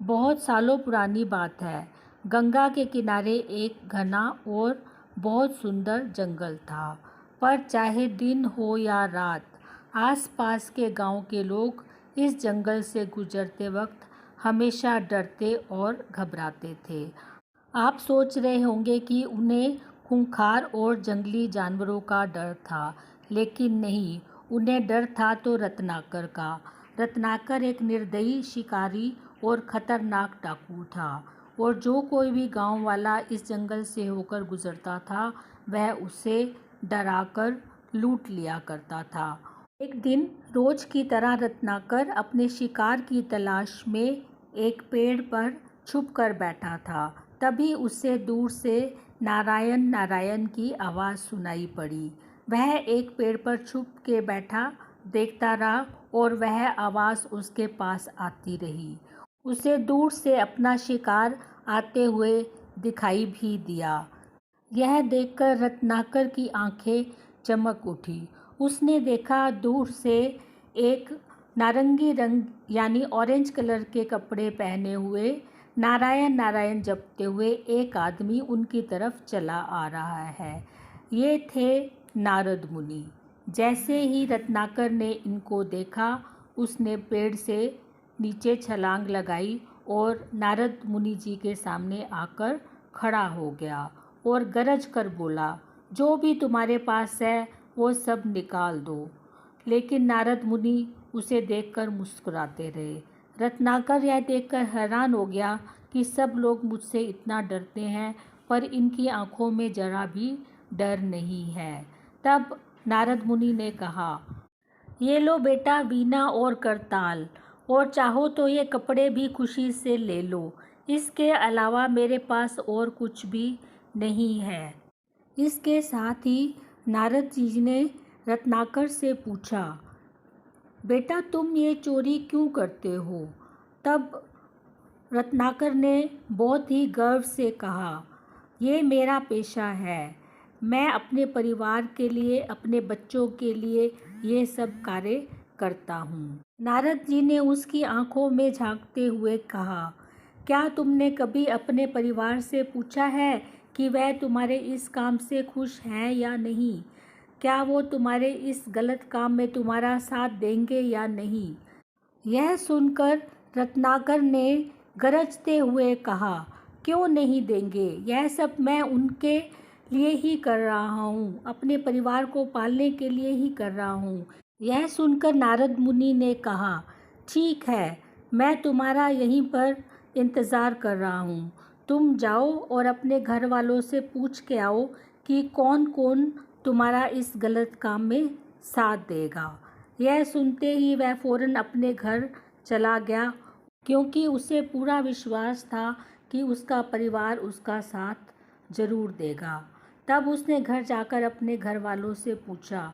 बहुत सालों पुरानी बात है। गंगा के किनारे एक घना और बहुत सुंदर जंगल था। पर चाहे दिन हो या रात, आसपास के गांव के लोग इस जंगल से गुजरते वक्त हमेशा डरते और घबराते थे। आप सोच रहे होंगे कि उन्हें खूंखार और जंगली जानवरों का डर था, लेकिन नहीं, उन्हें डर था तो रत्नाकर का। रत्नाकर एक निर्दयी शिकारी और खतरनाक डाकू था, और जो कोई भी गांव वाला इस जंगल से होकर गुजरता था, वह उसे डराकर लूट लिया करता था। एक दिन रोज की तरह रत्नाकर अपने शिकार की तलाश में एक पेड़ पर छुपकर बैठा था। तभी उसे दूर से नारायण नारायण की आवाज़ सुनाई पड़ी। वह एक पेड़ पर छुप के बैठा देखता रहा और वह आवाज़ उसके पास आती रही। उसे दूर से अपना शिकार आते हुए दिखाई भी दिया। यह देखकर रत्नाकर की आंखें चमक उठी। उसने देखा दूर से एक नारंगी रंग यानी ऑरेंज कलर के कपड़े पहने हुए नारायण नारायण जपते हुए एक आदमी उनकी तरफ चला आ रहा है। ये थे नारद मुनि। जैसे ही रत्नाकर ने इनको देखा, उसने पेड़ से नीचे छलांग लगाई और नारद मुनि जी के सामने आकर खड़ा हो गया और गरज कर बोला, जो भी तुम्हारे पास है वो सब निकाल दो। लेकिन नारद मुनि उसे देखकर मुस्कुराते रहे। रत्नाकर यह देखकर हैरान हो गया कि सब लोग मुझसे इतना डरते हैं, पर इनकी आंखों में जरा भी डर नहीं है। तब नारद मुनि ने कहा, ये लो बेटा वीणा और करताल, और चाहो तो ये कपड़े भी खुशी से ले लो। इसके अलावा मेरे पास और कुछ भी नहीं है। इसके साथ ही नारद जी ने रत्नाकर से पूछा, बेटा तुम ये चोरी क्यों करते हो? तब रत्नाकर ने बहुत ही गर्व से कहा, ये मेरा पेशा है। मैं अपने परिवार के लिए, अपने बच्चों के लिए ये सब कार्य करता हूँ। नारद जी ने उसकी आंखों में झांकते हुए कहा, क्या तुमने कभी अपने परिवार से पूछा है कि वह तुम्हारे इस काम से खुश हैं या नहीं? क्या वो तुम्हारे इस गलत काम में तुम्हारा साथ देंगे या नहीं? यह सुनकर रत्नाकर ने गरजते हुए कहा, क्यों नहीं देंगे? यह सब मैं उनके लिए ही कर रहा हूँ, अपने परिवार को पालने के लिए ही कर रहा हूँ। यह सुनकर नारद मुनि ने कहा, ठीक है, मैं तुम्हारा यहीं पर इंतज़ार कर रहा हूँ। तुम जाओ और अपने घर वालों से पूछ के आओ कि कौन कौन तुम्हारा इस गलत काम में साथ देगा। यह सुनते ही वह फ़ौरन अपने घर चला गया, क्योंकि उसे पूरा विश्वास था कि उसका परिवार उसका साथ ज़रूर देगा। तब उसने घर जाकर अपने घर वालों से पूछा,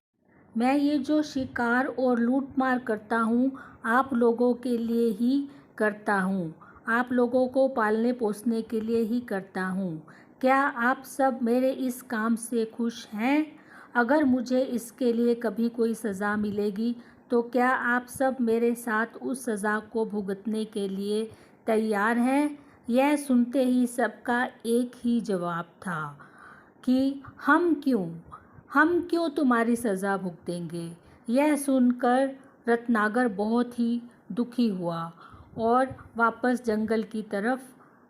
मैं ये जो शिकार और लूटमार करता हूँ, आप लोगों के लिए ही करता हूँ, आप लोगों को पालने पोसने के लिए ही करता हूँ। क्या आप सब मेरे इस काम से खुश हैं? अगर मुझे इसके लिए कभी कोई सज़ा मिलेगी तो क्या आप सब मेरे साथ उस सज़ा को भुगतने के लिए तैयार हैं? यह सुनते ही सबका एक ही जवाब था कि हम क्यों तुम्हारी सज़ा भुगतेंगे। यह सुनकर रत्नाकर बहुत ही दुखी हुआ और वापस जंगल की तरफ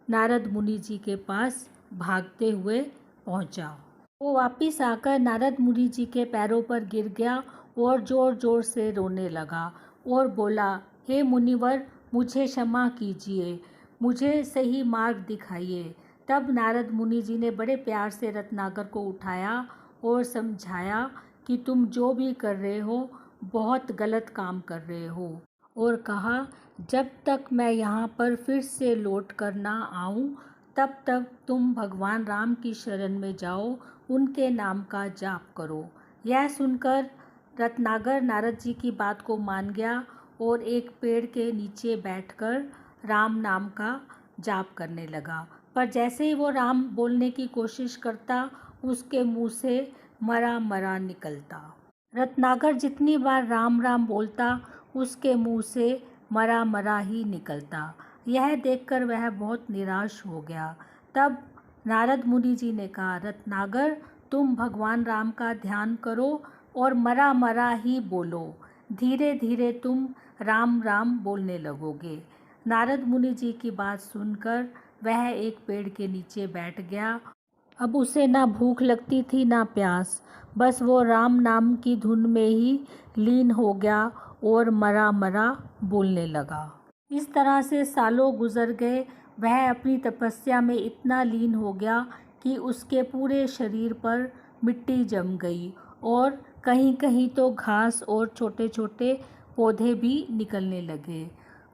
नारद मुनि जी के पास भागते हुए पहुंचा। वो वापस आकर नारद मुनि जी के पैरों पर गिर गया और ज़ोर ज़ोर से रोने लगा और बोला, हे मुनिवर, मुझे क्षमा कीजिए, मुझे सही मार्ग दिखाइए। तब नारद मुनि जी ने बड़े प्यार से रत्नाकर को उठाया और समझाया कि तुम जो भी कर रहे हो बहुत गलत काम कर रहे हो, और कहा, जब तक मैं यहाँ पर फिर से लौट कर ना आऊँ, तब तक तुम भगवान राम की शरण में जाओ, उनके नाम का जाप करो। यह सुनकर रत्नाकर नारद जी की बात को मान गया और एक पेड़ के नीचे बैठकर राम नाम का जाप करने लगा। पर जैसे ही वो राम बोलने की कोशिश करता, उसके मुंह से मरा मरा निकलता। रत्नाकर जितनी बार राम राम बोलता, उसके मुंह से मरा मरा ही निकलता। यह देखकर वह बहुत निराश हो गया। तब नारद मुनि जी ने कहा, रत्नाकर, तुम भगवान राम का ध्यान करो और मरा मरा ही बोलो। धीरे धीरे तुम राम राम बोलने लगोगे। नारद मुनि जी की बात सुनकर वह एक पेड़ के नीचे बैठ गया। अब उसे ना भूख लगती थी ना प्यास, बस वो राम नाम की धुन में ही लीन हो गया और मरा मरा बोलने लगा। इस तरह से सालों गुजर गए। वह अपनी तपस्या में इतना लीन हो गया कि उसके पूरे शरीर पर मिट्टी जम गई और कहीं कहीं तो घास और छोटे छोटे पौधे भी निकलने लगे।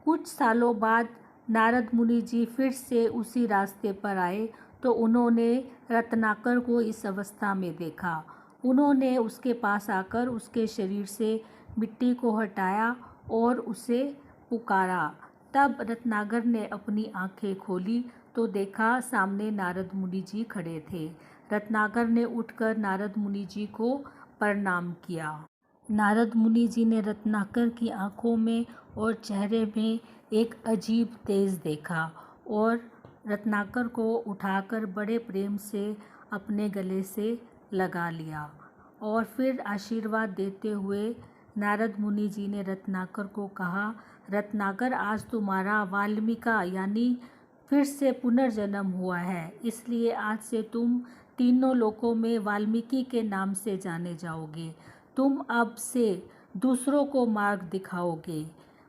कुछ सालों बाद नारद मुनि जी फिर से उसी रास्ते पर आए तो उन्होंने रत्नाकर को इस अवस्था में देखा। उन्होंने उसके पास आकर उसके शरीर से मिट्टी को हटाया और उसे पुकारा। तब रत्नाकर ने अपनी आंखें खोली तो देखा सामने नारद मुनि जी खड़े थे। रत्नाकर ने उठकर नारद मुनि जी को प्रणाम किया। नारद मुनि जी ने रत्नाकर की आंखों में और चेहरे में एक अजीब तेज देखा और रत्नाकर को उठाकर बड़े प्रेम से अपने गले से लगा लिया और फिर आशीर्वाद देते हुए नारद मुनि जी ने रत्नाकर को कहा, रत्नाकर, आज तुम्हारा वाल्मीका यानी फिर से पुनर्जन्म हुआ है, इसलिए आज से तुम तीनों लोकों में वाल्मीकि के नाम से जाने जाओगे। तुम अब से दूसरों को मार्ग दिखाओगे।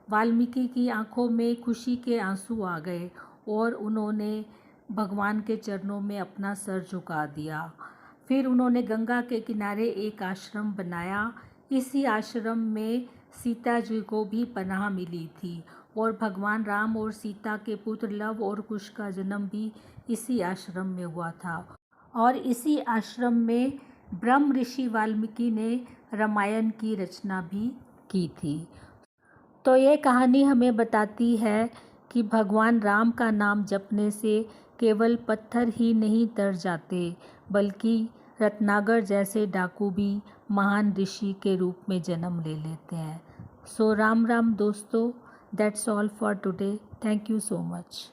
वाल्मीकि की आंखों में खुशी के आंसू आ गए और उन्होंने भगवान के चरणों में अपना सर झुका दिया। फिर उन्होंने गंगा के किनारे एक आश्रम बनाया। इसी आश्रम में सीता जी को भी पनाह मिली थी और भगवान राम और सीता के पुत्र लव और कुश का जन्म भी इसी आश्रम में हुआ था और इसी आश्रम में ब्रह्म ऋषि वाल्मीकि ने रामायण की रचना भी की थी। तो ये कहानी हमें बताती है कि भगवान राम का नाम जपने से केवल पत्थर ही नहीं तर जाते, बल्कि रत्नाकर जैसे डाकू भी महान ऋषि के रूप में जन्म ले लेते हैं। सो राम राम दोस्तों, that's all for today. Thank you so much.